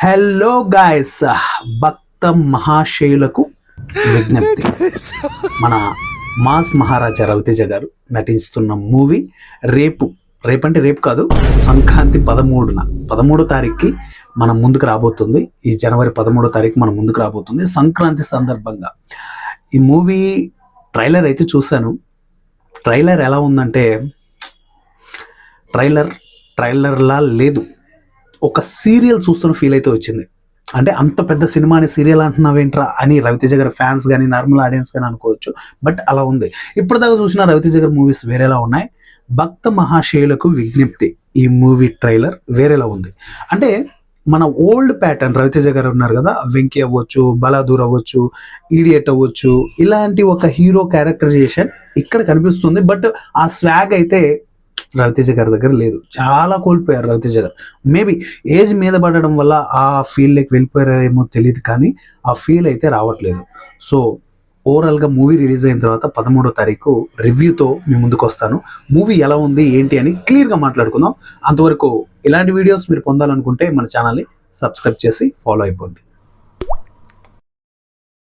Hello guys, భక్త మహాశయులకు విజ్ఞప్తి. మన mass మహారాజా రవితేజ గారు నటిస్తున్న మూవీ రేపంటే రేపు కాదు, సంక్రాంతి 13వ తారీఖుకి మనం ముందుకు రాబోతుంది. ఈ జనవరి 13వ తారీఖు మన ముందుకు రాబోతుంది సంక్రాంతి సందర్భంగా. ఈ మూవీ ట్రైలర్ అయితే చూశాను. ట్రైలర్ ఎలా ఉందంటే ట్రైలర్లా లేదు, ఒక సీరియల్ చూస్తున్న ఫీల్ అయితే వచ్చింది. అంటే అంత పెద్ద సినిమాని సీరియల్ అంటున్నావేంట్రా అని రవితేజ గారి ఫ్యాన్స్ కానీ నార్మల్ ఆడియన్స్ కానీ అనుకోవచ్చు, బట్ అలా ఉంది. ఇప్పటిదాకా చూసిన రవితేజ గారి మూవీస్ వేరేలా ఉన్నాయి. భక్త మహాశయులకు విజ్ఞప్తి, ఈ మూవీ ట్రైలర్ వేరేలా ఉంది. అంటే మన ఓల్డ్ ప్యాటర్న్ రవితేజ గారు ఉన్నారు కదా, వెంకీ అవ్వచ్చు, బలాదూర్ అవ్వచ్చు, ఈడియట్ అవ్వచ్చు, ఇలాంటి ఒక హీరో క్యారెక్టరైజేషన్ ఇక్కడ కనిపిస్తుంది. బట్ ఆ స్వాగ్ అయితే రవితేజ గారి దగ్గర లేదు. చాలా కోల్పోయారు రవితేజ గారు. మేబీ ఏజ్ మీద పడడం వల్ల ఆ ఫీల్డ్లోకి వెళ్ళిపోయారేమో తెలియదు, కానీ ఆ ఫీల్ అయితే రావట్లేదు. సో ఓవరాల్గా మూవీ రిలీజ్ అయిన తర్వాత 13వ తారీఖు రివ్యూతో మీ ముందుకు వస్తాను. మూవీ ఎలా ఉంది ఏంటి అని క్లియర్గా మాట్లాడుకుందాం. అంతవరకు ఇలాంటి వీడియోస్ మీరు పొందాలనుకుంటే మన ఛానల్ని సబ్స్క్రైబ్ చేసి ఫాలో అయిపోండి.